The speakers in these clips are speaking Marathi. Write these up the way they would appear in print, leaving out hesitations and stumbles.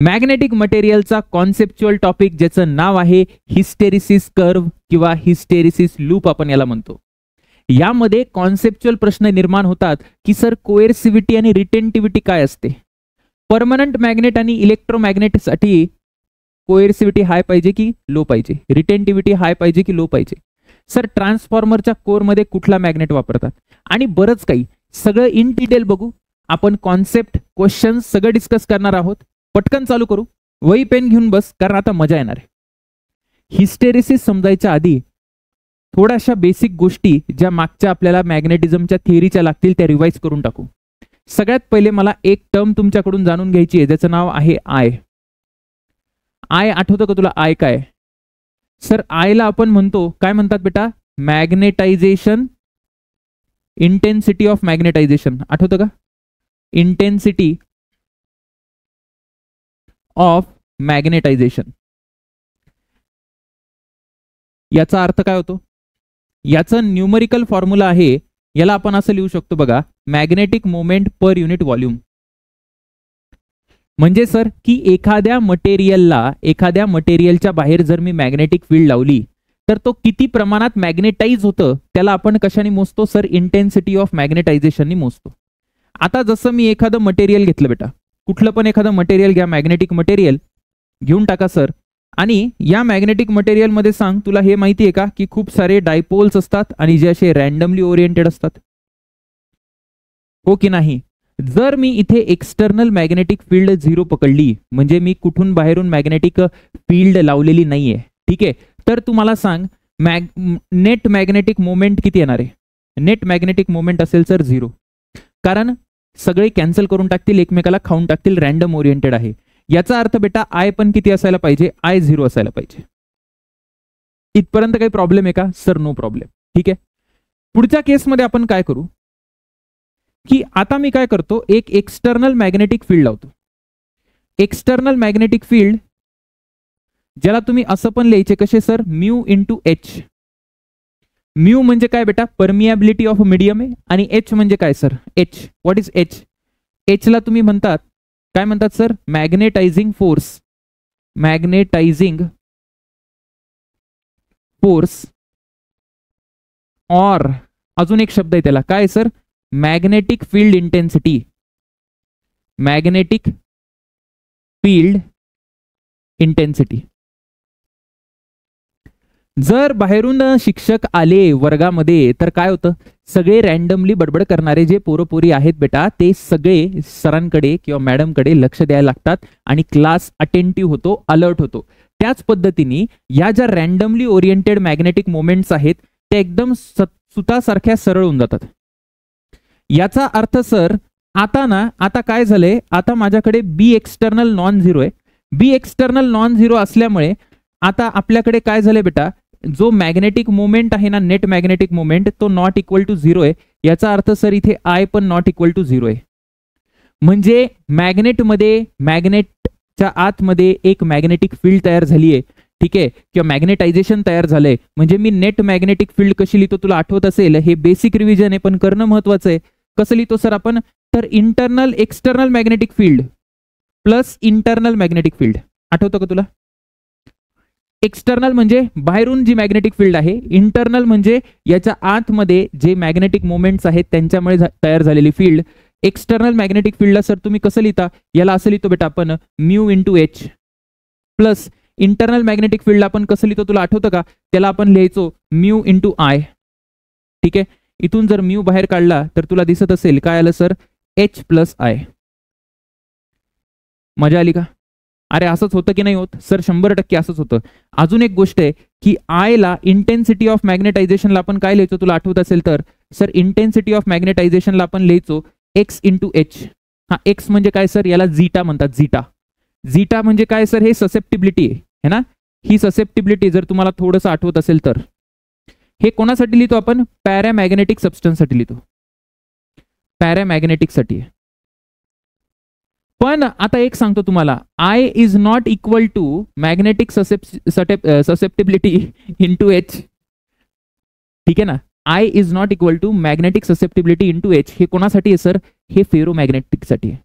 मॅग्नेटिक मटेरियलचा कॉन्सेप्च्युअल टॉपिक ज्याचं नाव आहे हिस्टेरिसिस कर्व किंवा हिस्टेरिसिस लूप आपण याला म्हणतो. यामध्ये कॉन्सेप्च्युअल प्रश्न निर्माण होतात की सर कोएर्सिव्हिटी आणि रिटेंटिव्हिटी काय असते. परमनंट मॅग्नेट आणि इलेक्ट्रोमॅग्नेटसाठी कोएर्सिव्हिटी हाय पाहिजे की लो पाहिजे, रिटेंटिव्हिटी हाय पाहिजे की लो पाहिजे. सर ट्रान्सफॉर्मरच्या कोरमध्ये कुठला मॅग्नेट वापरतात आणि बरंच काही सगळं इन डिटेल बघू आपण. कॉन्सेप्ट क्वेश्चन सगळं डिस्कस करणार आहोत. पटकन चालू करू, वही पेन घेऊन बस कारण आता मजा येणार आहे. हिस्टेरिसिस समजायच्या आधी थोड्याशा बेसिक गोष्टी ज्या मागच्या आपल्याला मॅग्नेटिझमच्या थिअरीच्या लागतील त्या रिवाइज करून टाकू. सगळ्यात पहिले मला एक टर्म तुमच्याकडून जाणून घ्यायची आहे ज्याचं नाव आहे आय. आय आठवतं का तुला आय काय? सर आयला आपण म्हणतो काय म्हणतात बेटा? Magnetisation intensity of magnetisation. आठवतं का? Intensity of magnetisation. याचा अर्थ काय होतो? याचं न्यूमरिकल फॉर्म्युला आहे, याला आपण असं लिहू शकतो बघा, मॅग्नेटिक मोमेंट पर युनिट व्हॉल्यूम. म्हणजे सर की एखाद्या मटेरियलच्या बाहेर जर मी मॅग्नेटिक फील्ड लावली तर तो किती प्रमाणात मॅग्नेटाइज होतं त्याला आपण कशाने मोजतो? सर इंटेन्सिटी ऑफ मॅग्नेटायझेशननी मोजतो. आता जसं मी एखादं मटेरियल घेतलं बेटा, कुठलं पण एखादं मटेरियल घ्या, मॅग्नेटिक मटेरियल घेऊन टाका सर, आणि या मॅग्नेटिक मटेरियल मध्ये सांग तुला हे माहिती आहे का की खूप सारे डायपोल्स असतात आणि जे असे रॅन्डमली ओरिएंटेड असतात, हो की नाही? जर मी इथे एक्सटर्नल मॅग्नेटिक फील्ड 0 पकडली म्हणजे मी कुठून बाहेरून मॅग्नेटिक फील्ड लावलेली नाहीये, ठीक आहे, तर तुम्हाला सांग नेट मॅग्नेटिक मोमेंट किती येणार आहे? नेट मॅग्नेटिक मोमेंट असेल सर 0, कारण सगळे कॅन्सल करून टाकतील, एकमेकाला खाऊन टाकतील, रॅन्डम ओरिएंटेड आहे. याचा अर्थ बेटा आय पण किती असायला पाहिजे? आय 0 असायला पाहिजे. इथपर्यंत काही प्रॉब्लेम आहे का? Sir no problem. ठीक आहे, पुढच्या केसमध्ये आपण काय करू की आता मी काय करतो, एक एक्सटर्नल मॅग्नेटिक फील्ड लावतो. एक्सटर्नल मॅग्नेटिक फील्ड ज्याला तुम्ही असं पण लिहायचे कसे sir? Mu into H. Mu म्हणजे काय बेटा? परमिएबिलिटी ऑफ मीडियम आहे, आणि एच म्हणजे काय sir? H. What is H? H ला तुम्ही म्हणतात काय म्हणतात sir? Magnetising force. Magnetising force, और अजून एक शब्द आहे त्याला काय sir? Magnetic field intensity. Magnetic field intensity. जर बाहेरून शिक्षक आले वर्गामध्ये तर काय होतं? सगळे रॅन्डमली बडबड करणारे जे पोरपोरी आहेत बेटा ते सगळे सरांकडे किंवा मॅडमकडे लक्ष द्यायला लागतात आणि क्लास अटेंटिव्ह होतो, अलर्ट होतो. त्याच पद्धतीने या ज्या रॅन्डमली ओरिएंटेड मॅग्नेटिक मोमेंट्स आहेत त्या एकदम सुतासारख्या सरळ होऊन जातात. याचा अर्थ सर आता काय झालंय? आता माझ्याकडे बी एक्सटर्नल नॉन झिरो आहे. बी एक्सटर्नल नॉन झिरो असल्यामुळे आता आपल्याकडे काय झालंय बेटा? जो मॅग्नेटिक मोमेंट आहे ना, नेट मॅग्नेटिक मोमेंट, तो नॉट इक्वल टू 0 आहे. याचा अर्थ सर इथे आय पण नॉट इक्वल टू 0 आहे. म्हणजे मॅग्नेटच्या आतमध्ये एक मॅग्नेटिक फील्ड तयार झाली आहे, ठीक आहे, किंवा मॅग्नेटायझेशन तयार झालंय. म्हणजे मी नेट मॅग्नेटिक फील्ड कशी लिहितो तुला आठवत असेल, हे बेसिक रिव्हिजन आहे पण करणं महत्वाचं आहे. कसं लिहितो सर आपण? तर internal external magnetic field plus internal magnetic field. आठवतं का तुला? एक्सटर्नल म्हणजे बाहेरून जी मॅग्नेटिक फील्ड आहे, इंटरनल म्हणजे याच्या आतमध्ये जे मॅग्नेटिक मोमेंट्स आहेत त्यांच्यामुळे तयार झालेली फील्ड. एक्सटर्नल मॅग्नेटिक फील्डला सर तुम्ही कसं लिहिता? याला असं लिहितो बेटा आपण mu into H. Plus internal magnetic फील्डला आपण कसं लिहितो तुला आठवतं का? त्याला आपण लिहायचो म्यू इंटू आय. ठीक आहे, इथून जर म्यू बाहेर काढला तर तुला दिसत असेल काय आलं सर? H plus I. मजा आली का? अरे असंच होतं की नाही होत? सर 100% असंच होतं. अजून एक गोष्ट आहे की आय ला इंटेन्सिटी ऑफ मॅग्नेटायझेशनला आपण काय लिहायचो तुला आठवत असेल तर? सर इंटेन्सिटी ऑफ मॅग्नेटायझेशनला आपण लिहायचो एक्स इंटू एच. हा एक्स म्हणजे काय सर? याला झीटा म्हणतात. झीटा. झीटा म्हणजे काय सर? हे ससेप्टिबिलिटी आहे ना, ही ससेप्टिबिलिटी जर तुम्हाला थोडंसं आठवत असेल तर हे कोणासाठी लिहितो आपण? पॅरामॅग्नेटिक सबस्टन्ससाठी लिहितो. पॅरामॅग्नेटिक साठी. पण आता एक सांगतो तुम्हाला, I is not equal to magnetic susceptibility into H. ठीक आहे ना? I is not equal to magnetic susceptibility into H. हे कोणासाठी आहे सर? हे फेरोमॅग्नेटिक साठी आहे.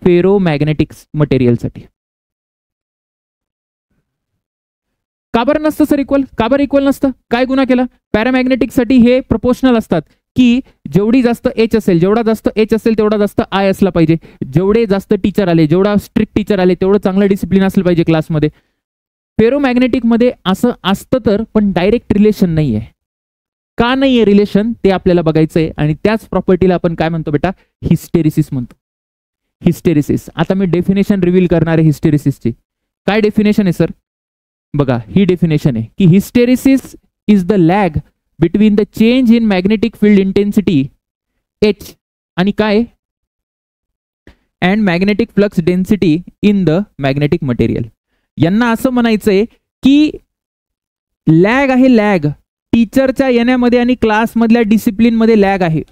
फेरोमॅग्नेटिक मटेरियलसाठी. का बरं नसतं सर इक्वल? का बरं इक्वल नसतं? काय गुन्हा केला? पॅरामॅग्नेटिकसाठी हे प्रोपोर्शनल असतात की जेवढी जास्त एच असेल, जेवढा जास्त एच असेल तेवढा जास्त आय असला पाहिजे. जेवढे जास्त टीचर आले, जेवढा स्ट्रिक्ट टीचर आले तेवढं चांगलं डिसिप्लिन असलं पाहिजे क्लासमध्ये. फेरोमॅग्नेटिक मध्ये असं असतं तर, पण डायरेक्ट रिलेशन नाहीये. का नाहीये रिलेशन ते आपल्याला बघायचंय. आणि त्याच प्रॉपर्टीला आपण काय म्हणतो बेटा? हिस्टेरिसिस म्हणतो. हिस्टेरिसिस. आता मी डेफिनेशन रिव्हील करणार आहे हिस्टेरिसिसची. काय डेफिनेशन आहे सर? बघा, ही डेफिनेशन आहे की hysteresis is the lag between the change in magnetic field intensity H आणि काय and magnetic flux density in the magnetic material. यांना असं म्हणायचंय की लॅग आहे, लॅग टीचरच्या येण्यामध्ये आणि क्लासमधल्या डिसिप्लिन मध्ये लॅग आहे.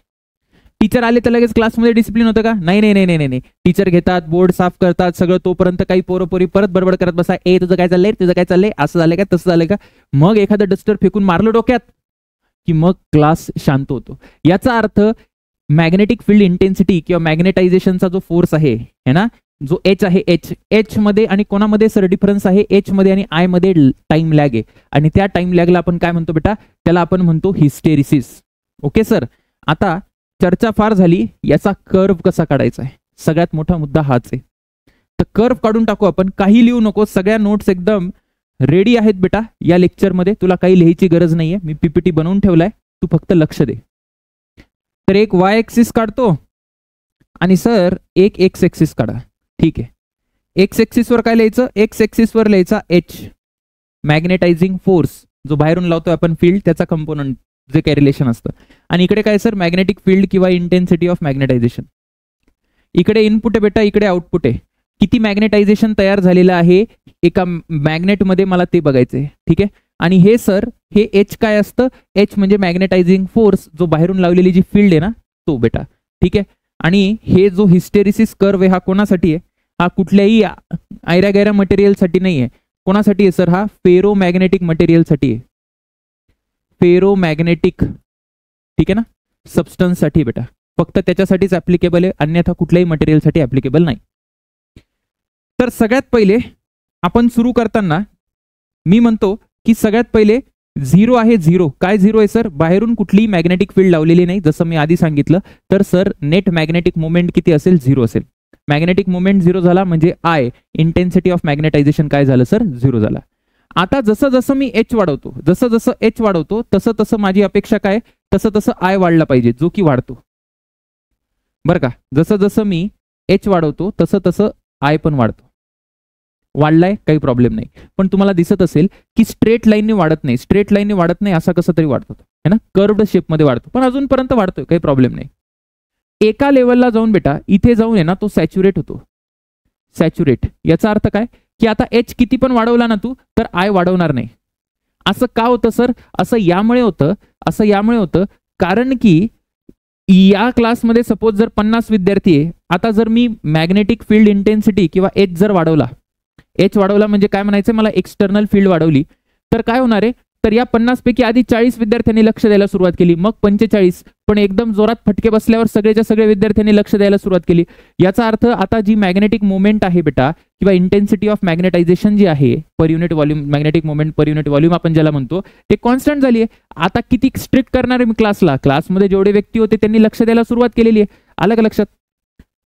टीचर आले तर लगेच क्लासमध्ये डिसिप्लिन होतं का? नाही नाही नाही नाही नाही. टीचर घेतात, बोर्ड साफ करतात सगळं, तोपर्यंत काही पोरपोरी परत बडबड करत बसा. ए तुझं काय चाललंय, तुझं काय चाललंय, असं झालंय का, तसं झालंय का. मग एखादं डस्टर फेकून मारलं डोक्यात की मग क्लास शांत होतो. याचा अर्थ मॅग्नेटिक फील्ड इंटेन्सिटी किंवा मॅग्नेटायझेशनचा जो फोर्स आहे है ना, जो एच आहे, एच मध्ये आणि कोणामध्ये सर डिफरन्स आहे? एच मध्ये आणि आय मध्ये टाइम लॅग आहे. आणि त्या टाइम लॅगला आपण काय म्हणतो बेटा? त्याला आपण म्हणतो हिस्टेरिसिस. Okay sir. आता चर्चा फार झाली, याचा कर्व कसा काढायचा आहे, सगळ्यात मोठा मुद्दा हाच आहे. तर कर्व काढून टाकू आपण. काही लिहू नको, सगळ्या नोट्स एकदम रेडी आहेत बेटा या लेक्चरमध्ये. तुला काही लिहायची गरज नाहीये, मी पीपीटी बनवून ठेवलाय, तू फक्त लक्ष दे. तर एक वाय एक्सिस काढतो आणि सर एक एक्स एक्सिस काढा. ठीक आहे. एक्स एक्सिस वर काय लिहायचं? एक्स एक्सिस वर लिहायचा एच, मॅग्नेटायझिंग फोर्स जो बाहेरून लावतोय आपण फील्ड, त्याचा कंपोनंट जे काही रिलेशन असतं. आणि इकडे काय सर? मॅग्नेटिक फील्ड किंवा इंटेन्सिटी ऑफ मॅग्नेटायझेशन. इकडे इनपुट आहे बेटा, इकडे आउटपुट आहे. किती मॅग्नेटायझेशन तयार झालेलं आहे एका मॅग्नेटमध्ये मला ते बघायचंय. ठीक आहे. आणि हे सर हे एच काय असतं? एच म्हणजे मॅग्नेटायझिंग फोर्स जो बाहेरून लावलेली जी फील्ड आहे ना तो बेटा. ठीक आहे. आणि हे जो हिस्टेरिसिस कर्व आहे हा कोणासाठी आहे? हा कुठल्याही आयऱ्या गैऱ्या मटेरियलसाठी नाही आहे. कोणासाठी आहे सर? हा फेरोमॅग्नेटिक मटेरियलसाठी आहे. फेरोमॅग्नेटिक, ठीक आहे ना, सबस्टन्स साठी बेटा. फक्त त्याच्यासाठीच ऍप्लिकेबल आहे, अन्यथा कुठल्याही मटेरियलसाठी ऍप्लिकेबल नाही. तर सगळ्यात पहिले आपण सुरू करताना मी म्हणतो की सगळ्यात पहिले झिरो आहे. झिरो काय झिरो आहे सर? बाहेरून कुठलीही मॅग्नेटिक फील्ड लावलेली नाही, जसं मी आधी सांगितलं. तर सर नेट मॅग्नेटिक मोमेंट किती असेल? झिरो असेल. मॅग्नेटिक मोमेंट झिरो झाला म्हणजे आय, इंटेन्सिटी ऑफ मॅग्नेटायझेशन काय झालं सर? झिरो झाला. आता जसं जसं मी एच वाढवतो, जसं जसं एच वाढवतो तसं तसं माझी अपेक्षा काय? तसं तसं आय वाढला पाहिजे, जो की वाढतो बरं का. जसं जसं मी एच वाढवतो तसं तसं आय पण वाढतो. वाढलाय काही प्रॉब्लेम नाही. पण तुम्हाला दिसत असेल की स्ट्रेट लाईनने वाढत नाही, स्ट्रेट लाईनने वाढत नाही, असा कसं तरी वाढतो है ना, कर्व्ड शेपमध्ये वाढतो, पण अजूनपर्यंत वाढतोय, काही प्रॉब्लेम नाही. एका लेवलला जाऊन बेटा इथे जाऊन आहे ना तो सॅच्युरेट होतो. सॅच्युरेट याचा अर्थ काय? की आता एच किती पण वाढवला ना तू तर आय वाढवणार नाही. असं का होतं सर? असं यामुळे होतं कारण की या क्लासमध्ये सपोज जर 50 विद्यार्थी आहे, आता जर मी मॅग्नेटिक फील्ड इंटेन्सिटी किंवा एच जर वाढवला, एच वाढवला म्हणजे काय म्हणायचं मला? एक्सटर्नल फील्ड वाढवली, तर काय होणार आहे? तर या 50 पैकी आधी 40 विद्यार्थ्यांनी लक्ष द्यायला सुरुवात केली, मग 45, पण एकदम जोरात फटके बसल्यावर सगळेच्या सगळे विद्यार्थ्यांनी लक्ष द्यायला सुरुवात केली. याचा अर्थ आता जी मॅग्नेटिक मोमेंट आहे बेटा किंवा इंटेन्सिटी ऑफ मॅग्नेटायझेशन जी आहे पर युनिट व्हॉल्यूम, मॅग्नेटिक मोमेंट पर युनिट व्हॉल्यूम आपण ज्याला म्हणतो, ते कॉन्स्टंट झाली आहे. आता किती स्ट्रिक्ट करणार आहे मी क्लासला? क्लासमध्ये जेवढे व्यक्ती होते त्यांनी लक्ष द्यायला सुरुवात केलेली आहे. आलं का लक्षात?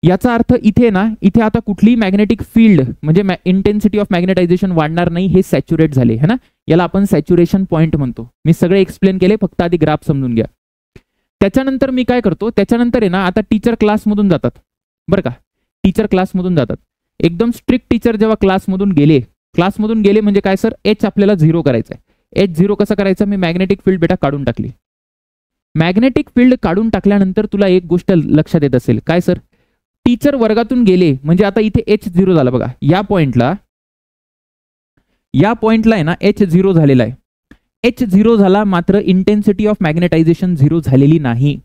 याचा अर्थ इथे ना, इथे आता कुठलीही मॅग्नेटिक फील्ड म्हणजे इंटेन्सिटी ऑफ मॅग्नेटायझेशन वाढणार नाही, हे सॅच्युरेट झाले है ना. याला आपण सॅच्युरेशन पॉइंट म्हणतो. मी सगळे एक्सप्लेन केले, फक्त आधी ग्राफ समजून घ्या. त्याच्यानंतर मी काय करतो? त्याच्यानंतर आहे ना, आता टीचर क्लासमधून जातात बरं का. टीचर क्लासमधून जातात, एकदम स्ट्रिक्ट टीचर जेव्हा क्लासमधून गेले म्हणजे काय सर? एच आपल्याला झिरो करायचं आहे. एच झिरो कसं करायचं? मी मॅग्नेटिक फील्ड बेटा काढून टाकली. मॅग्नेटिक फील्ड काढून टाकल्यानंतर तुला एक गोष्ट लक्षात येत असेल, काय सर? टीचर वर्गातून गेले म्हणजे आता इथे एच झिरो झाला बघा. या पॉइंटला आहे ना एच झिरो झालेला आहे. एच झिरो झाला, मात्र इंटेन्सिटी ऑफ मॅग्नेटायझेशन झिरो झालेली नाही.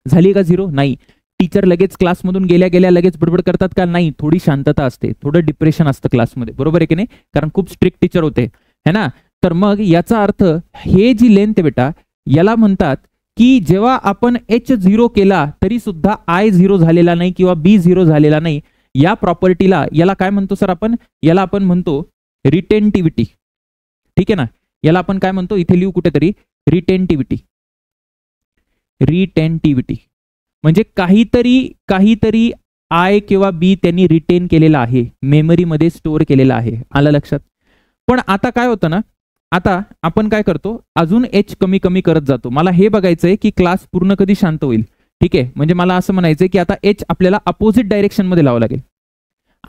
झाली का झिरो? नाही. टीचर लगेच क्लासमधून गेल्या लगेच बडबड करतात का? नाही. थोडी शांतता असते, थोडं डिप्रेशन असतं क्लासमध्ये, बरोबर आहे की नाही? कारण खूप स्ट्रिक्ट टीचर होते है ना. तर मग याचा अर्थ हे जी लेंथ आहे बेटा, याला म्हणतात की जेव्हा आपण एच झिरो केला तरी सुद्धा आय झिरो झालेला नाही किंवा बी झिरो झालेला नाही. या प्रॉपर्टीला, याला काय म्हणतो सर आपण, याला आपण म्हणतो रिटेंटिव्हिटी. ठीक आहे ना, याला आपण काय म्हणतो, इथे लिहू कुठेतरी, रिटेंटिव्हिटी. रिटेंटिव्हिटी म्हणजे काहीतरी आय किंवा बी त्यांनी रिटेन केलेला आहे, मेमरीमध्ये स्टोअर केलेला आहे. आलं लक्षात. पण आता काय होतं ना, आता आपण काय करतो, अजून एच कमी कमी करत जातो. मला हे बघायचंय की क्लास पूर्ण कधी शांत होईल. ठीक आहे, म्हणजे मला असं म्हणायचंय की आता एच आपल्याला अपोजिट डायरेक्शन मध्ये लावावं लागेल.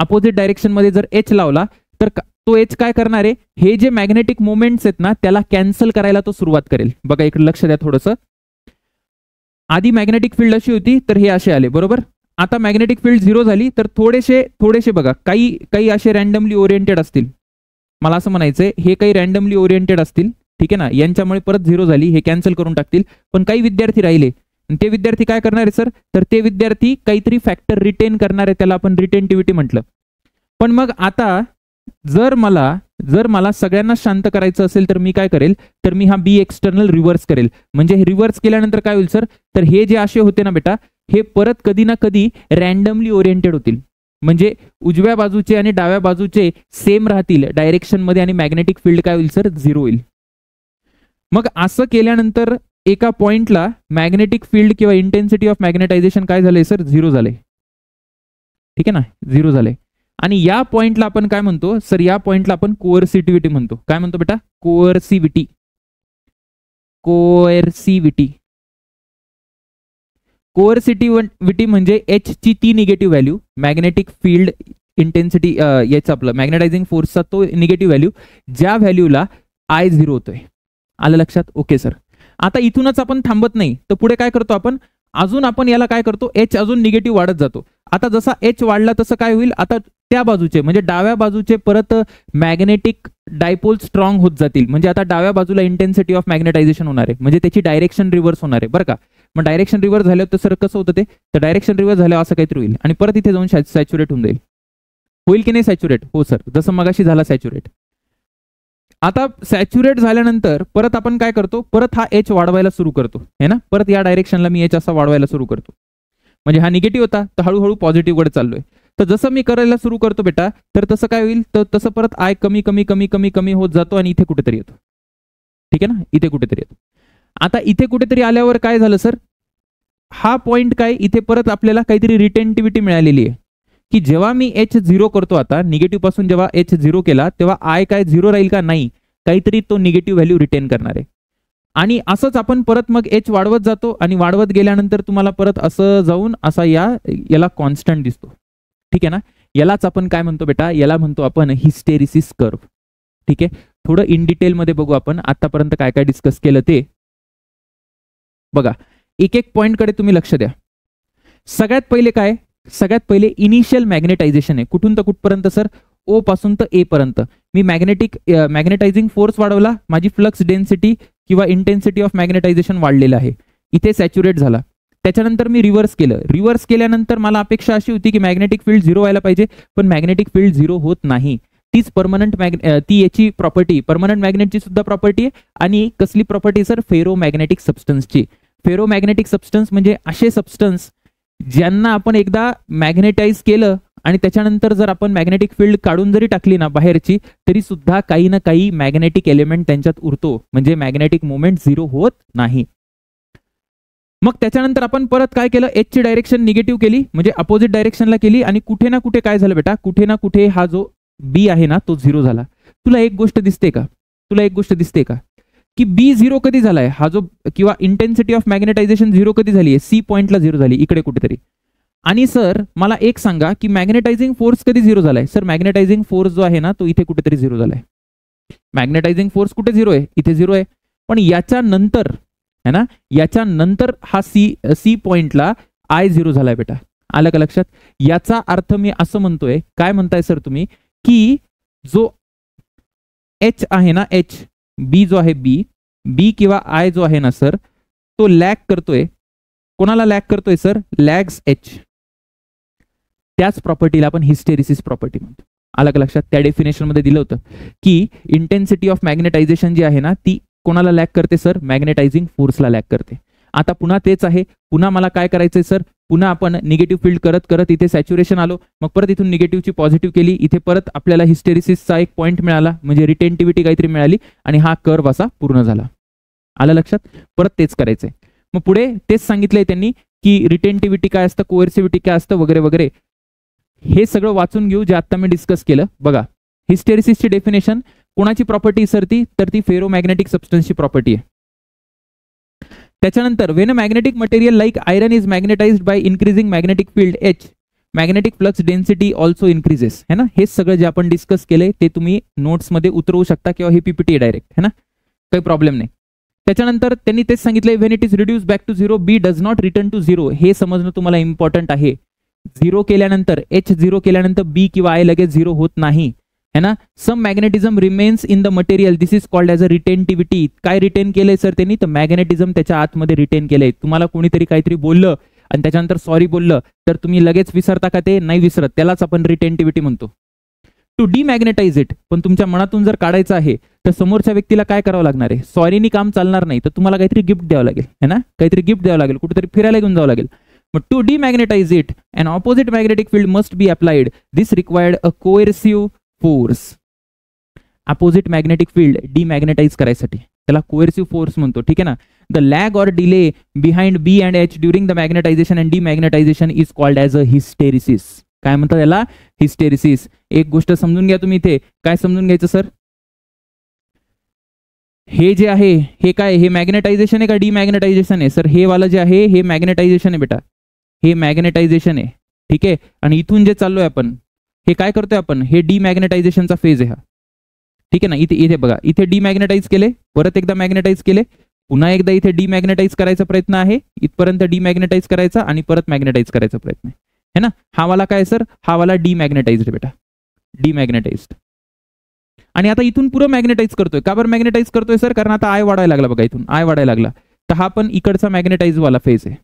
अपोजिट डायरेक्शन मध्ये जर एच लावला तर तो एच काय करणार आहे, हे जे मॅग्नेटिक मोमेंट्स आहेत ना त्याला कॅन्सल करायला तो सुरुवात करेल. बघा इकडे लक्ष द्या थोडंसं. आधी मॅग्नेटिक फील्ड अशी होती तर हे असे आले, बरोबर. आता मॅग्नेटिक फील्ड झिरो झाली तर थोडेसे बघा, काही असे रॅन्डमली ओरिएंटेड असतील. मला असं म्हणायचंय हे काही रॅन्डमली ओरिएंटेड असतील. ठीक आहे ना, यांच्यामुळे परत झिरो झाली, हे कॅन्सल करून टाकतील. पण काही विद्यार्थी राहिले, ते विद्यार्थी काय करणार आहे सर, तर ते विद्यार्थी काहीतरी फॅक्टर रिटेन करणार आहे, त्याला आपण रिटेंटिव्हिटी म्हटलं. पण मग आता जर मला सगळ्यांना शांत करायचं असेल तर मी काय करेल, तर मी हा बी एक्सटर्नल रिव्हर्स करेल. म्हणजे हे रिव्हर्स केल्यानंतर काय होईल सर, तर हे जे असे होते ना बेटा, हे परत कधी ना कधी रॅन्डमली ओरिएंटेड होतील. म्हणजे उजव्या बाजूचे आणि डाव्या बाजूचे सेम राहतील डायरेक्शन मध्ये आणि मॅग्नेटिक फील्ड काय होईल सर, झिरो होईल. मग असं केल्यानंतर एका पॉइंटला मॅग्नेटिक फील्ड किंवा इंटेन्सिटी ऑफ मॅग्नेटायझेशन काय झालंय सर, झिरो झालंय. ठीक आहे ना, झिरो झालंय. आणि या पॉइंटला आपण काय म्हणतो सर, या पॉइंटला आपण कोअर्सिटिव्हिटी म्हणतो. काय म्हणतो बेटा, कोअर्सिव्हिटी. कोअर्सिव्हिटी कोअर्सिटिव्हिटी म्हणजे एच ची ती negative value, magnetic field intensity याचा आपलं मॅग्नेटायझिंग फोर्सचा तो निगेटिव्ह व्हॅल्यू, ज्या व्हॅल्यूला आय झिरो होतोय. आलं लक्षात. Okay sir. आता इथूनच आपण थांबत नाही, तर पुढे काय करतो आपण, अजून आपण याला काय करतो, एच अजून निगेटिव्ह वाढत जातो. आता जसा एच वाढला तसं काय होईल, आता त्या बाजूचे म्हणजे डाव्या बाजूचे परत मॅग्नेटिक डायपोल स्ट्रॉंग होत जातील. म्हणजे आता डाव्या बाजूला इंटेन्सिटी ऑफ मॅग्नेटायझेशन होणार आहे, म्हणजे त्याची डायरेक्शन रिव्हर्स होणार आहे बरं का. मग डायरेक्शन रिव्हर्स झाल्यावर तर सर कसं होतं ते, तर डायरेक्शन रिव्हर्स झाल्यावर असं काहीतरी होईल आणि परत इथे जाऊन सॅच्युरेट होऊन जाईल. होईल की नाही सॅच्युरेट, हो सर, जसं मगाशी झाला सॅच्युरेट. आता सॅच्युरेट झाल्यानंतर परत आपण काय करतो, परत हा एच वाढवायला सुरू करतो है ना, परत या डायरेक्शनला मी एच असा वाढवायला सुरू करतो. म्हणजे हा निगेटिव्ह होता तर हळूहळू पॉझिटिव्ह कडे चाललोय. तर जसं मी करायला सुरू करतो बेटा, तर तसं काय होईल, तर तसं परत आय कमी कमी कमी कमी कमी होत जातो आणि इथे कुठेतरी येतो. ठीक आहे ना, इथे कुठेतरी येतो. आता इथे कुठेतरी आल्यावर काय झालं सर, हा पॉइंट काय, इथे परत आपल्याला काहीतरी रिटेंटिव्हिटी मिळालेली आहे की जेव्हा मी एच झिरो करतो, आता निगेटिव्ह पासून जेव्हा एच झिरो केला तेव्हा आय काय झिरो राहील का, नाही, काहीतरी तो निगेटिव्ह व्हॅल्यू रिटेन करणार आहे. आणि असंच आपण परत मग एच वाढवत जातो आणि वाढवत गेल्यानंतर तुम्हाला परत असं जाऊन असा याला कॉन्स्टंट दिसतो. ठीक आहे ना, यालाच आपण काय म्हणतो बेटा, याला म्हणतो आपण हिस्टेरिसिस कर्व. ठीक आहे, थोडं इन डिटेल मध्ये बघू आपण आतापर्यंत काय काय डिस्कस केलं ते. बघा एक एक पॉइंट कडे तुम्ही लक्ष द्या. सगळ्यात पहिले काय, सगळ्यात पहिले इनिशियल मॅग्नेटायझेशन आहे. कुठून तर कुठपर्यंत सर, ओ पासून तर ए पर्यंत. मी मॅग्नेटायझिंग फोर्स वाढवला, माझी फ्लक्स डेन्सिटी किंवा इंटेन्सिटी ऑफ मॅग्नेटायझेशन वाढलेलं आहे, इथे सॅच्युरेट झाला. त्याच्यानंतर मी रिव्हर्स केलं. रिव्हर्स केल्यानंतर मला अपेक्षा अशी होती की मॅग्नेटिक फील्ड झिरो व्हायला पाहिजे, पण मॅग्नेटिक फील्ड झिरो होत नाही. तीच परमनंट ती याची प्रॉपर्टी, परमनंट मॅग्नेटची सुद्धा प्रॉपर्टी आहे. आणि कसली प्रॉपर्टी सर, फेरो मॅग्नेटिक सबस्टन्सची. फेरो मॅग्नेटिक सबस्टन्स म्हणजे असे सबस्टन्स ज्यांना आपण एकदा मॅग्नेटाइज केलं आणि त्याच्यानंतर जर आपण मॅग्नेटिक फील्ड काढून जरी टाकली ना बाहेरची, तरी सुद्धा काही ना काही मॅग्नेटिक एलिमेंट त्यांच्यात उरतो, म्हणजे मॅग्नेटिक मोमेंट झिरो होत नाही. मग त्याच्यानंतर आपण परत काय केलं, एच ची डायरेक्शन निगेटिव्ह केली, म्हणजे अपोजिट डायरेक्शनला केली. आणि कुठे ना कुठे काय झालं बेटा, कुठे ना कुठे हा जो बी आहे ना तो झिरो झाला. तुला एक गोष्ट दिसते का, की बी झिरो कधी झालाय, हा जो किंवा इंटेन्सिटी ऑफ मॅग्नेटायझेशन झिरो कधी झाली आहे, सी पॉइंटला झिरो झाली इकडे कुठेतरी. आणि सर मला एक सांगा की मॅग्नेटायझिंग फोर्स कधी झिरो झालाय, सर मॅग्नेटायझिंग फोर्स जो आहे ना तो इथे कुठेतरी झिरो झालाय. मॅग्नेटायझिंग फोर्स कुठे झिरो आहे, इथे झिरो आहे. पण याच्या नंतर है ना, याच्या नंतर हा सी पॉइंटला आय झिरो झालाय बेटा. आलं का लक्षात. याचा अर्थ मी असं म्हणतोय, काय म्हणताय सर तुम्ही, की जो एच आहे ना, एच बी जो आहे, बी किंवा आय जो आहे ना सर, तो लॅग करतोय. कोणाला लॅग करतोय सर, लॅग्स एच. त्याच प्रॉपर्टीला आपण हिस्टेरिसिस प्रॉपर्टी म्हणतो. आलं का लक्षात. त्या डेफिनेशन मध्ये दिलं होतं की इंटेन्सिटी ऑफ मॅग्नेटायझेशन जी आहे ना ती कोणाला लॅग करते सर, मॅग्नेटायझिंग फोर्सला लॅग करते. आता पुन्हा तेच आहे, पुन्हा मला काय करायचंय सर, पुन्हा आपण निगेटिव्ह फील्ड करत करत इथे सॅच्युरेशन आलो, मग परत इथून निगेटिव्हची पॉझिटिव्ह केली, इथे परत आपल्याला हिस्टेरिसिसचा एक पॉईंट मिळाला, म्हणजे रिटेंटिव्हिटी काहीतरी मिळाली आणि हा कर्व असा पूर्ण झाला. आलं लक्षात? परत तेच करायचंय. मग पुढे तेच सांगितलंय त्यांनी की रिटेंटिव्हिटी काय असतं, कोएर्सिव्हिटी काय असतं वगैरे वगैरे. हे सगळं वाचून घेऊ जे आता मी डिस्कस केलं. बघा, हिस्टेरिसिसची डेफिनेशन कोणाची प्रॉपर्टी सर ती, तर ती फेरोमॅग्नेटिक सबस्टन्सची प्रॉपर्टी आहे. त्याच्यानंतर when a magnetic material like iron is magnetized by increasing magnetic field H, magnetic flux density also increases. है ना, हे सगळं जे आपण डिस्कस केलंय ते तुम्ही नोट्समध्ये उतरवू शकता किंवा हे पीपीटी डायरेक्ट, है ना, काही प्रॉब्लेम नाही. त्याच्यानंतर त्यांनी तेच सांगितलंय when it is reduce back to zero B does not return to zero. हे समजणं तुम्हाला इम्पॉर्टंट आहे. झिरो केल्यानंतर एच झिरो केल्यानंतर बी किंवा आय लगेच झिरो होत नाही, है ना. Some magnetism remains in the material, this is called as a retentivity. काय रिटेन केलंय सर त्यांनी, तर मॅग्नेटिझम त्याच्या आतमध्ये रिटेन केलंय. तुम्हाला कोणीतरी काहीतरी बोललं आणि त्याच्यानंतर सॉरी बोललं तर तुम्ही लगेच विसरता का? ते नाही विसरत, त्यालाच आपण रिटेंटिव्हिटी म्हणतो. टू डिमॅग्नेटाइज इट, पण तुमच्या मनातून जर काढायचं आहे तर समोरच्या व्यक्तीला काय करावं लागणार आहे, सॉरीनी काम चालणार नाही, तर तुम्हाला काहीतरी गिफ्ट द्यावं लागेल, है ना, काहीतरी गिफ्ट द्यावं लागेल, कुठेतरी फिरायला घेऊन जावं लागेल. मग to demagnetize it an opposite magnetic field must be applied, this required a coercive force. Opposite magnetic field demagnetize करायसाठी त्याला कोएर्सिव्ह फोर्स म्हणतो, ठीक आहे ना. The lag or delay behind B and H during the magnetization and demagnetization is called as a hysteresis. काय म्हणतात याला? हिस्टेरिसिस. एक गोष्ट समजून घ्या तुम्ही इथे, काय समजून घ्यायचं सर, हे जे आहे हे काय, हे मॅग्नेटायझेशन आहे का डिमॅग्नेटायझेशन आहे? सर हे वाला जे आहे हे मॅग्नेटायझेशन आहे बेटा, हे मॅग्नेटायझेशन आहे, ठीक आहे. आणि इथून जे चाललोय आपण हे काय करतोय आपण, हे डिमॅग्नेटायझेशनचा फेज आहे हा, ठीक आहे ना. इथे इथे बघा, इथे डिमॅग्नेटाइज केले, परत एकदा मॅग्नेटाइज केले, पुन्हा एकदा इथे डिमॅग्नेटाइज करायचा प्रयत्न आहे, इथपर्यंत डिमॅग्नेटाइज करायचा आणि परत मॅग्नेटाइज करायचा प्रयत्न आहे ना. हा वाला काय सर, हा वाला डिमॅग्नेटाइज्ड बेटा, डिमॅग्नेटाइज्ड. आणि आता इथून पुरं मॅग्नेटाइज करतोय. का बरं मॅग्नेटाइज करतोय सर? कारण आता आय वाढायला लागला बघा, इथून आय वाढायला लागला, तर हा पण इकडचा मॅग्नेटाइज वाला फेज आहे.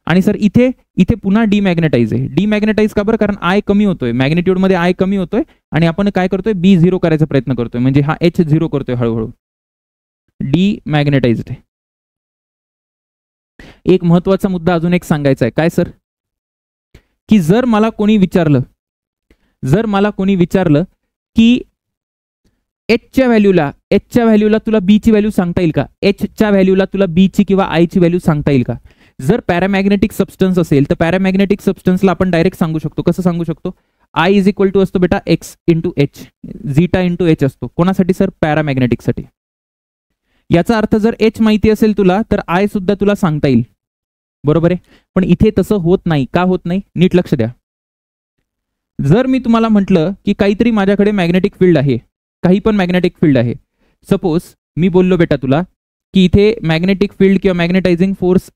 आणि सर इथे इथे पुन्हा डिमॅग्नेटाइज आहे. डिमॅग्नेटाइज का बरं? कारण आय कमी होतोय, मॅग्नेट्यूड मध्ये आय कमी होतोय आणि आपण काय करतोय, बी झिरो करायचा प्रयत्न करतोय, म्हणजे हा एच झिरो करतोय हळूहळू, डिमॅग्नेटाइज्ड आहे. एक महत्वाचा मुद्दा अजून एक सांगायचा आहे. काय सर? की जर मला कोणी विचारलं की एचच्या व्हॅल्यूला तुला बी ची व्हॅल्यू सांगता येईल का, एचच्या व्हॅल्यूला तुला बी ची किंवा आय ची व्हॅल्यू सांगता येईल का? जर पॅरामॅग्नेटिक सबस्टन्स असेल तर पॅरामॅग्नेटिक सबस्टन्सला आपण डायरेक्ट सांगू शकतो. कसं सांगू शकतो? आय इज इक्वल टू असतो बेटा X into H, zeta into H असतो. कोणासाठी सर? पॅरामॅग्नेटिकसाठी. याचा अर्थ जर एच माहिती असेल तुला तर आय सुद्धा तुला सांगता येईल, बरोबर आहे. पण इथे तसं होत नाही. का होत नाही? नीट लक्ष द्या. जर मी तुम्हाला म्हटलं की काहीतरी माझ्याकडे मॅग्नेटिक फील्ड आहे, काही पण मॅग्नेटिक फील्ड आहे, सपोज मी बोललो बेटा तुला की इथे मॅग्नेटिक फील्ड किंवा मॅग्नेटायझिंग फोर्स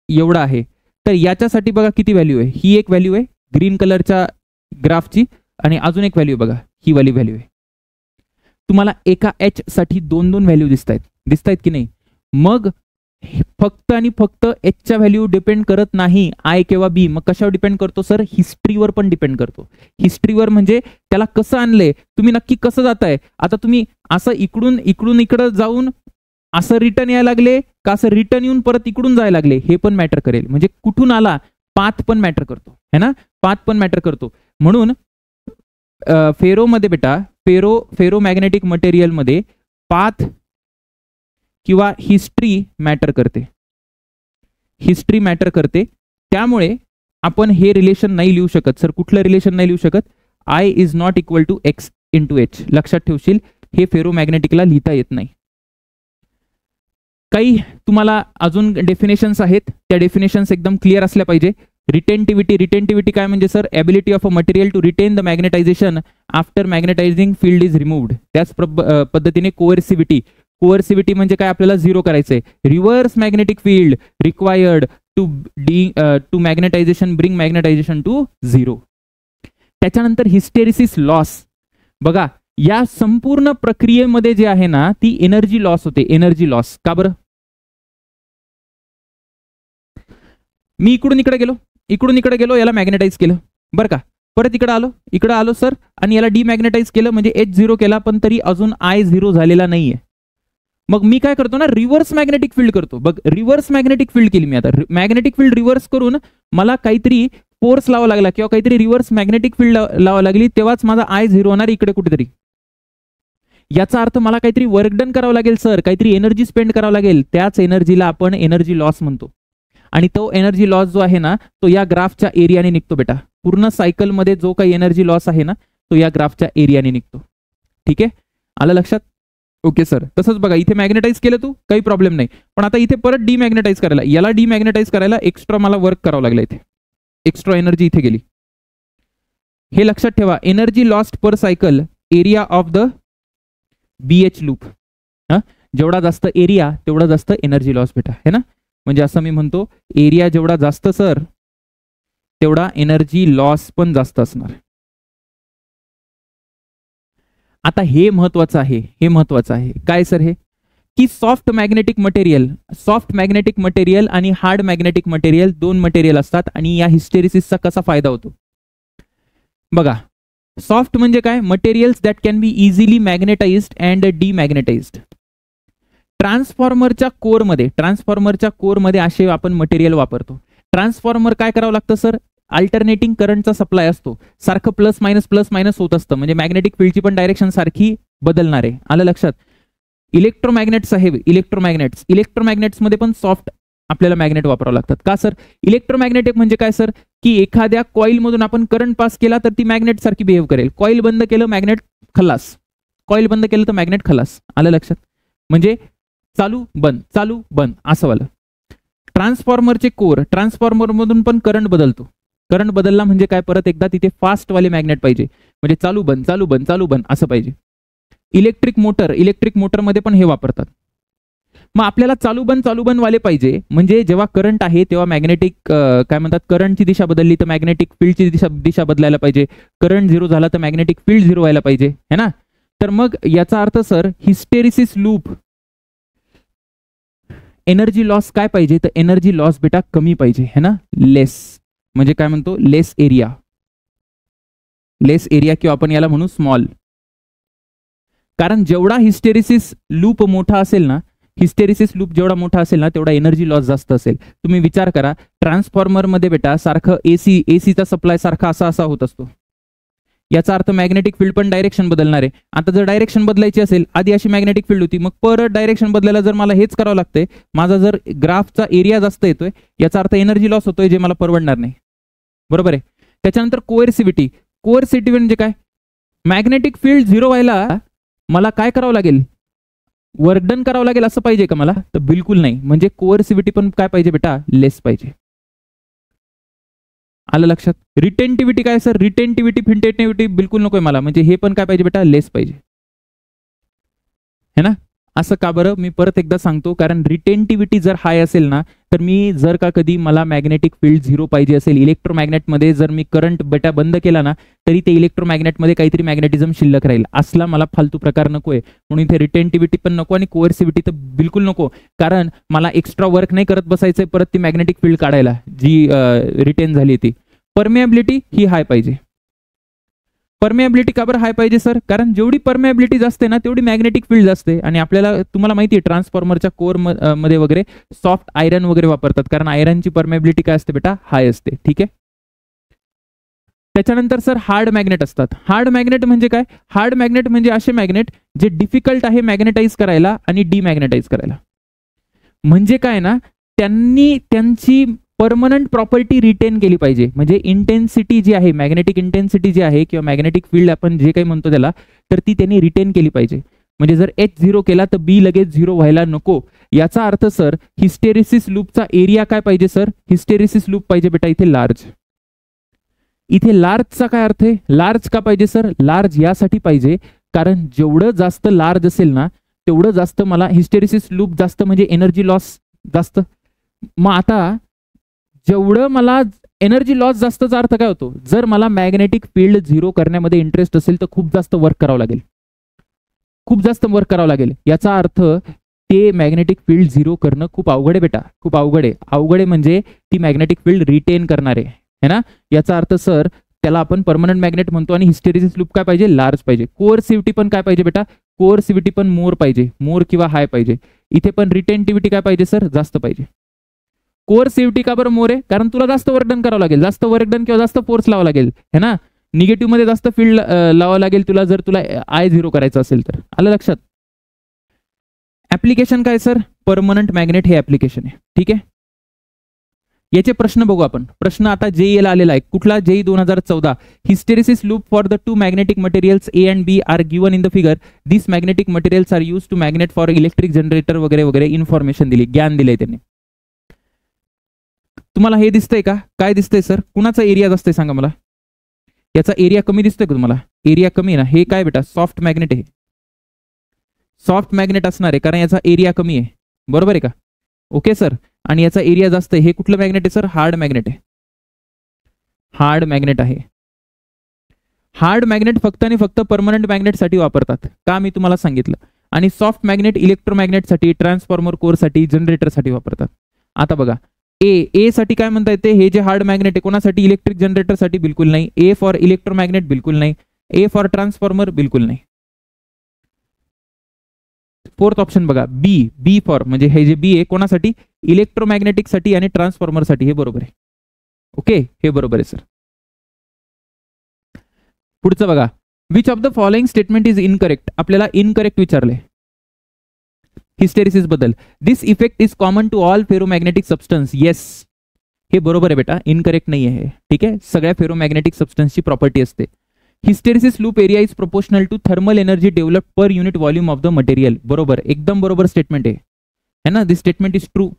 एवढा आहे, तर याच्यासाठी बघा किती व्हॅल्यू आहे. ही एक व्हॅल्यू आहे ग्रीन कलरच्या ग्राफची, आणि अजून एक व्हॅल्यू बघा, ही वाली व्हॅल्यू आहे. तुम्हाला एका एच साठी दोन दोन व्हॅल्यू दिसतायत की नाही? मग फक्त आणि फक्त एचच्या व्हॅल्यू डिपेंड करत नाही आय किंवा बी. मग कशावर डिपेंड करतो सर? हिस्ट्रीवर पण डिपेंड करतो. हिस्ट्रीवर म्हणजे त्याला कसं आणलंय, तुम्ही नक्की कसं जाताय. आता तुम्ही असं इकडून इकडं जाऊन असं रिटर्न यायला लागले का, असं रिटर्न येऊन परत इकडून जायला लागले, हे पण मॅटर करेल. म्हणजे कुठून आला, पाथ पण मॅटर करतो, है ना, पाथ पण मॅटर करतो. म्हणून फेरोमध्ये बेटा, फेरोमॅग्नेटिक मटेरियल मध्ये पाथ किंवा हिस्ट्री मॅटर करते. त्यामुळे आपण हे रिलेशन नाही लिहू शकत सर. कुठलं रिलेशन नाही लिहू शकत? I is not equal to X into H. लक्षात ठेवशील, हे फेरोमॅग्नेटिकला लिहिता येत नाही. काही तुम्हाला अजून डेफिनेशन्स आहेत, त्या डेफिनेशन्स एकदम क्लिअर असल्या पाहिजे. रिटेंटिव्हिटी काय म्हणजे sir? Ability of a material to retain the magnetisation after magnetising field is removed. त्याच पद्धतीने कोअर्सिव्हिटी म्हणजे काय? आपल्याला झिरो करायचंय. Reverse magnetic field required to magnetisation bring magnetisation to zero. त्याच्यानंतर हिस्टेरिसिस लॉस. बघा, या संपूर्ण प्रक्रियेमध्ये जे आहे ना, ती एनर्जी लॉस होते. एनर्जी लॉस का बरं? मी इकडून इकडे गेलो, याला मॅग्नेटाइज केलं बरं का, परत इकडे आलो सर, आणि याला डिमॅग्नेटाइज केलं, म्हणजे एच झिरो केला, पण तरी अजून आय झिरो झालेला नाहीये. मग मी काय करतो ना, रिव्हर्स मॅग्नेटिक फील्ड करतो. बघ, रिव्हर्स मॅग्नेटिक फील्ड केली मी. आता मॅग्नेटिक फील्ड रिव्हर्स करून मला काहीतरी फोर्स लावा लागला किंवा काहीतरी रिव्हर्स मॅग्नेटिक फील्ड लावा लागली, तेव्हाच माझा आय झिरो होणार इकडे कुठेतरी. याचा अर्थ मला काहीतरी वर्क डन करावं लागेल सर, काहीतरी एनर्जी स्पेंड करावं लागेल. त्याच एनर्जीला आपण एनर्जी लॉस म्हणतो. आणि तो एनर्जी लॉस जो आहे ना, तो या ग्राफच्या एरियाने निघतो बेटा. पूर्ण सायकलमध्ये जो काही एनर्जी लॉस आहे ना, तो या ग्राफच्या एरियाने निघतो. ठीक आहे, आलं लक्षात? Okay sir. तसंच बघा, इथे मॅग्नेटाइज केलं तू, काही प्रॉब्लेम नाही. पण आता इथे परत डिमॅग्नेटाइज करायला, याला डिमॅग्नेटाइज करायला एक्स्ट्रा मला वर्क करावं लागलं. इथे एक्स्ट्रा एनर्जी इथे गेली. हे लक्षात ठेवा, energy lost per cycle area of the BH loop. जेवढा जास्त एरिया तेवढा जास्त एनर्जी लॉस बेटा, है ना. म्हणजे असं मी म्हणतो, एरिया जेवढा जास्त सर तेवढा एनर्जी लॉस पण जास्त असणार. आता हे महत्वाचं आहे, हे महत्वाचं आहे. काय सर हे? की सॉफ्ट मॅग्नेटिक मटेरियल आणि हार्ड मॅग्नेटिक मटेरियल दोन मटेरियल असतात आणि या हिस्टेरिसिसचा कसा फायदा होतो बघा. सॉफ्ट म्हणजे काय? Materials that can be easily magnetized and demagnetized. ट्रान्सफॉर्मरच्या कोरमध्ये असे आपण मटेरियल वापरतो. ट्रान्सफॉर्मर काय करावं लागतं सर? अल्टरनेटिंग करंटचा सप्लाय असतो, सारखं प्लस मायनस होत असतं. म्हणजे मॅग्नेटिक फील्डची पण डायरेक्शन सारखी बदलणार आहे. आलं लक्षात? इलेक्ट्रोमॅग्नेट्स आहे, इलेक्ट्रोमॅग्नेट्समध्ये पण सॉफ्ट आपल्याला मॅग्नेट वापरावं लागतात. का सर? इलेक्ट्रोमॅग्नेटिक म्हणजे काय सर? की एखाद्या कॉईल मधून आपण करंट पास केला तर ती मॅग्नेट सारखी बिहेव करेल. कॉईल बंद केलं मॅग्नेट खल्लास, कॉईल बंद केलं तर मॅग्नेट खल्लास. आलं लक्षात? म्हणजे चालू बंद असं वालं. ट्रान्सफॉर्मरचे कोर, ट्रान्सफॉर्मर मधून पण करंट बदलतो. करंट बदलला म्हणजे काय? परत एकदा तिथे फास्ट वाले मॅग्नेट पाहिजे, म्हणजे चालू बंद असं पाहिजे. इलेक्ट्रिक मोटरमध्ये पण हे वापरतात. मग आपल्याला चालू बंद वाले पाहिजे, म्हणजे जेव्हा करंट आहे तेव्हा मॅग्नेटिक काय म्हणतात, करंटची दिशा बदलली तर मॅग्नेटिक फील्डची दिशा बदलायला पाहिजे. करंट झिरो झाला तर मॅग्नेटिक फील्ड झिरो व्हायला पाहिजे, है ना. तर मग याचा अर्थ sir, hysteresis loop energy loss काय पाहिजे? तर एनर्जी लॉस बेटा कमी पाहिजे, है ना. लेस म्हणजे काय म्हणतो? लेस एरिया किंवा आपण याला म्हणू स्मॉल. कारण जेवढा हिस्टेरिसिस लूप मोठा असेल ना, जेवढा मोठा असेल ना, तेवढा एनर्जी लॉस जास्त असेल. तुम्ही विचार करा, ट्रान्सफॉर्मर मध्ये बेटा सारखं एसीचा सप्लाय सारखा असा होत असतो. याचा अर्थ मॅग्नेटिक फील्ड पण डायरेक्शन बदलणार आहे. आता जर डायरेक्शन बदलायची असेल, आधी अशी मॅग्नेटिक फील्ड होती, मग परत डायरेक्शन बदलायला जर मला हेच करावं लागतंय, माझा जर ग्राफचा एरिया जास्त येतोय, याचा अर्थ एनर्जी लॉस होतोय, जे मला परवडणार नाही. बरोबर आहे. त्याच्यानंतर कोएर्सिव्हिटी म्हणजे काय? मॅग्नेटिक फील्ड झिरो व्हायला मला काय करावं लागेल? वर्क डन करावं लागेल असं पाहिजे का मला? तर बिलकुल नाही. म्हणजे कोएर्सिव्हिटी पण काय पाहिजे बेटा? लेस पाहिजे. आलं लक्षात? रिटेंटिव्हिटी काय सर? फिंटेटिव्हिटी बिलकुल नकोय मला. म्हणजे हे पण काय पाहिजे बेटा? लेस पाहिजे, है ना. असं का बरं? मी परत एकदा सांगतो, कारण रिटेंटिव्हिटी जर हाय असेल ना, तर मी जर का कधी मला मॅग्नेटिक फील्ड झिरो पाहिजे असेल, इलेक्ट्रोमॅग्नेटमध्ये जर मी करंट बेटा बंद केला ना, तरी ते इलेक्ट्रोमॅग्नेटमध्ये काहीतरी मॅग्नेटिझम शिल्लक राहील. असला मला फालतू प्रकार नकोय. म्हणून इथे रिटेंटिव्हिटी पण नको आणि कोएर्सिव्हिटी तर बिलकुल नको. कारण मला एक्स्ट्रा वर्क नाही करत बसायचंय परत ती मॅग्नेटिक फील्ड काढायला जी रिटेन झाली ती. परमेबिलिटी ही हाय पाहिजे. परमेबिलिटी का बरं हाय पाहिजे सर? कारण जेवढी परमेबिलिटी जास्त आहे ना, तेवढी मॅग्नेटिक फील्ड असते. आणि आपल्याला तुम्हाला माहिती आहे, ट्रान्सफॉर्मरच्या कोर मध्ये वगैरे सॉफ्ट आयरन वगैरे वापरतात, कारण आयरनची परमेबिलिटी काय असते बेटा? हाय असते. ठीक आहे. त्याच्यानंतर सर हार्ड मॅग्नेट असतात. हार्ड मॅग्नेट म्हणजे काय? हार्ड मॅग्नेट म्हणजे असे मॅग्नेट जे डिफिकल्ट आहे मॅग्नेटाइज करायला आणि डिमॅग्नेटाइज करायला. म्हणजे काय ना, त्यांची परमनंट प्रॉपर्टी रिटेन केली पाहिजे. म्हणजे इंटेन्सिटी जी आहे, मॅग्नेटिक इंटेन्सिटी जी आहे किंवा मॅग्नेटिक फील्ड आपण जे काही म्हणतो त्याला, तर ती त्यांनी रिटेन केली पाहिजे. म्हणजे जर H झिरो केला तर B लगेच झिरो व्हायला नको. याचा अर्थ सर, हिस्टेरिसिस लूपचा एरिया काय पाहिजे सर? हिस्टेरिसिस लूप पाहिजे बेटा इथे लार्ज. इथे लार्जचा काय अर्थ आहे? लार्ज का पाहिजे सर? लार्ज यासाठी पाहिजे कारण जेवढं जास्त लार्ज असेल ना, तेवढं जास्त मला हिस्टेरिसिस लूप जास्त, म्हणजे एनर्जी लॉस जास्त. मग आता जेवढं मला एनर्जी लॉस जास्तचा अर्थ काय होतो? जर मला मॅग्नेटिक फील्ड झिरो करण्यामध्ये इंटरेस्ट असेल तर खूप जास्त वर्क करावं लागेल. याचा अर्थ ते मॅग्नेटिक फील्ड झिरो करणं खूप अवघड आहे बेटा, खूप अवघड आहे. म्हणजे ती मॅग्नेटिक फील्ड रिटेन करणार आहे ना. याचा अर्थ सर, त्याला आपण परमनंट मॅग्नेट म्हणतो. आणि हिस्टेरिसिस लूप काय पाहिजे? लार्ज पाहिजे. कोएर्सिव्हिटी पण काय पाहिजे बेटा? कोअर्सिव्हिटी पण मोर पाहिजे, मोर किंवा हाय पाहिजे. इथे पण रिटेंटिव्हिटी काय पाहिजे सर, जास्त पाहिजे. कोअर्सिव्हिटी का बरं मोर आहे, कारण तुला जास्त वर्क डन करावं लागेल, जास्त वर्क डन किंवा जास्त फोर्स लावावं लागेल है ना. निगेटिव्ह मध्ये जास्त फील्ड लावावं लागेल तुला, जर तुला I0 करायचं असेल तर. आलं लक्षात. ऍप्लिकेशन काय सर, परमनंट मॅग्नेट हे ऍप्लिकेशन आहे. ठीक आहे, याचे प्रश्न बघू आपण. प्रश्न आता JEE ला आलेला आहे. कुठला, JEE 2014. Hysteresis loop for the two magnetic materials A and B are given in the figure. This magnetic materials are use to magnet for electric generator वगैरे वगैरे इन्फॉर्मेशन दिली, ज्ञान दिलंय त्यांनी. तुम्हाला हे दिसतंय का, काय दिसतंय सर, कुणाचा एरिया जास्त आहे सांगा मला. याचा एरिया कमी दिसतोय का तुम्हाला, एरिया कमी आहे ना. हे काय बेटा, सॉफ्ट मॅग्नेट आहे, सॉफ्ट मॅग्नेट असणार आहे कारण याचा एरिया कमी आहे, बरोबर आहे का. ओके सर, आणि याचा एरिया जास्त आहे. हे कुठलं मॅग्नेट आहे सर, हार्ड मॅग्नेट आहे, हार्ड मॅग्नेट आहे. हार्ड मॅग्नेट फक्त आणि फक्त परमनंट मॅग्नेटसाठी वापरतात का, मी तुम्हाला सांगितलं. आणि सॉफ्ट मॅग्नेट इलेक्ट्रोमॅग्नेटसाठी, ट्रान्सफॉर्मर कोरसाठी, जनरेटरसाठी वापरतात. आता बघा, ए साठी काय म्हणता येते, हे जे हार्ड मॅग्नेट आहे कोणासाठी, इलेक्ट्रिक जनरेटरसाठी बिलकुल नाही. ए फॉर इलेक्ट्रोमॅग्नेट बिलकुल नाही. ए फॉर ट्रान्सफॉर्मर बिलकुल नाही. फोर्थ ऑप्शन बघा, बी फॉर, म्हणजे हे जे बी आहे कोणासाठी, इलेक्ट्रोमॅग्नेटिक साठी आणि ट्रान्सफॉर्मर साठी. हे बरोबर आहे. ओके, हे बरोबर आहे सर. पुढचं बघा, which of the following statement is incorrect. आपल्याला इनकरेक्ट विचारले हिस्टेरिसिस बद्दल. This effect is common to all ferromagnetic substance. Yes, हे बरोबर आहे बेटा, इनकरेक्ट नाही आहे. ठीक आहे, सगळ्या फेरोमॅग्नेटिक सबस्टन्सची प्रॉपर्टी असते. Hysteresis loop area is proportional to thermal energy develop per unit volume of the material. बरोबर, एकदम बरोबर स्टेटमेंट आहे ना. This statement is true.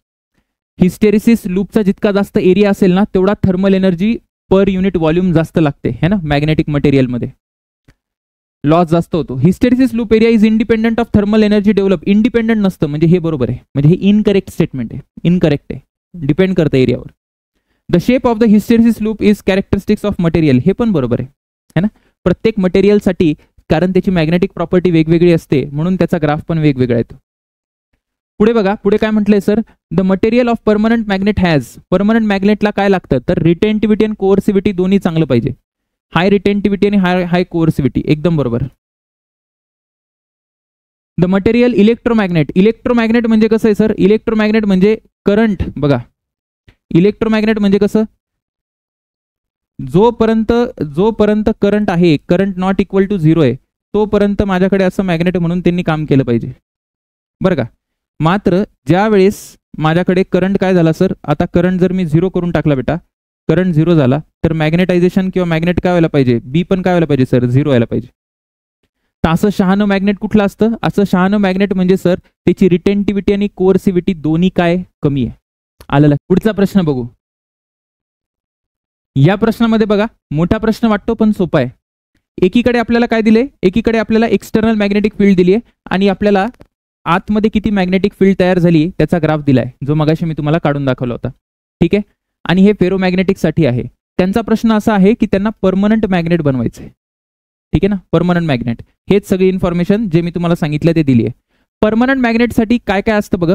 Hysteresis लूपचा जितका जास्त एरिया असेल ना, तेवढा thermal energy per unit volume जास्त लागते है ना, मॅग्नेटिक मटेरियलमध्ये लॉस जास्त होतो. Hysteresis loop area is independent of thermal energy develop. Independent नसतं, म्हणजे हे बरोबर आहे, म्हणजे हे इनकरेक्ट स्टेटमेंट आहे. इनकरेक्ट आहे, डिपेंड करतं एरियावर. The shape of the hysteresis loop is characteristics of material. हे पण बरोबर आहे ना. प्रत्येक मटेरियलसाठी, कारण त्याची मॅग्नेटिक प्रॉपर्टी वेगवेगळी असते म्हणून त्याचा ग्राफ पण वेगवेगळा येतो. पुढे बघा, पुढे काय म्हटलंय sir, the material of permanent magnet has. Permanent मॅग्नेटला काय लागतं तर रिटेंटिव्हिटी आणि कोअर्सिव्हिटी दोन्ही चांगलं पाहिजे. हाय रिटेंटिव्हिटी आणि हाय कोअर्सिव्हिटी, एकदम बरोबर. The material electromagnet. इलेक्ट्रोमॅग्नेट म्हणजे कसं आहे सर, इलेक्ट्रोमॅग्नेट म्हणजे करंट. बघा, इलेक्ट्रोमॅग्नेट म्हणजे कसं, जोपर्यंत करंट आहे, करंट नॉट इक्वल टू 0 आहे, तोपर्यंत माझ्याकडे असं मॅग्नेट म्हणून त्यांनी काम केलं पाहिजे, बरं का. मात्र ज्या वेळेस माझ्याकडे करंट काय झाला सर, आता करंट जर मी 0 करून टाकला बेटा, करंट 0 झाला, तर मॅग्नेटायझेशन किंवा मॅग्नेट काय व्हायला पाहिजे, बी पण काय व्हायला पाहिजे सर, 0 व्हायला पाहिजे. तर असं शहाणं मॅग्नेट कुठलं असतं, असं शहाणं मॅग्नेट म्हणजे सर त्याची रिटेंटिव्हिटी आणि कोअर्सिव्हिटी दोन्ही काय कमी आहे. आलं. पुढचा प्रश्न बघू. या प्रश्नामध्ये बघा, मोठा प्रश्न वाटतो पण सोपा आहे. एकीकडे आपल्याला काय दिले, एकीकडे आपल्याला एक्सटर्नल मॅग्नेटिक फील्ड दिली आहे आणि आपल्याला आतमध्ये किती मॅग्नेटिक फील्ड तयार झाली त्याचा ग्राफ दिलाय, जो मगाशी मी तुम्हाला काढून दाखवला होता. ठीक आहे, आणि हे फेरोमॅग्नेटिक साठी आहे. त्यांचा प्रश्न असा आहे की त्यांना परमनंट मॅग्नेट बनवायचं आहे. ठीक आहे ना, परमनंट मॅग्नेट. हेच सगळी इन्फॉर्मेशन जे मी तुम्हाला सांगितलं ते दिली आहे. परमनंट मॅग्नेटसाठी काय काय असतं बघा.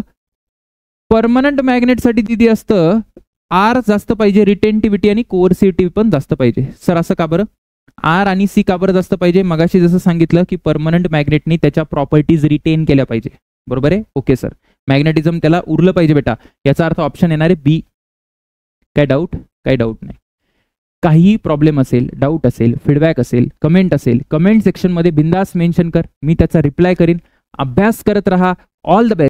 परमनंट मॅग्नेटसाठी दिदी असतं आर जास्त पाहिजे, रिटेंटिव्हिटी आणि कोअर्सिव्हिटी पण जास्त पाहिजे. सर असं का बरं, आर आणि सी का बरं जास्त पाहिजे, मगाशी जसं सांगितलं की परमनंट मॅग्नेटनी त्याच्या प्रॉपर्टीज रिटेन केल्या पाहिजे. बरोबर आहे, ओके सर. मॅग्नेटिझम त्याला उरलं पाहिजे बेटा, याचा अर्थ ऑप्शन येणार आहे बी. काय डाऊट, काही डाऊट नाही. काही प्रॉब्लेम असेल, डाऊट असेल, फीडबॅक असेल, कमेंट असेल, कमेंट सेक्शनमध्ये बिंदास मेन्शन कर, मी त्याचा रिप्लाय करीन. अभ्यास करत रहा. All the best.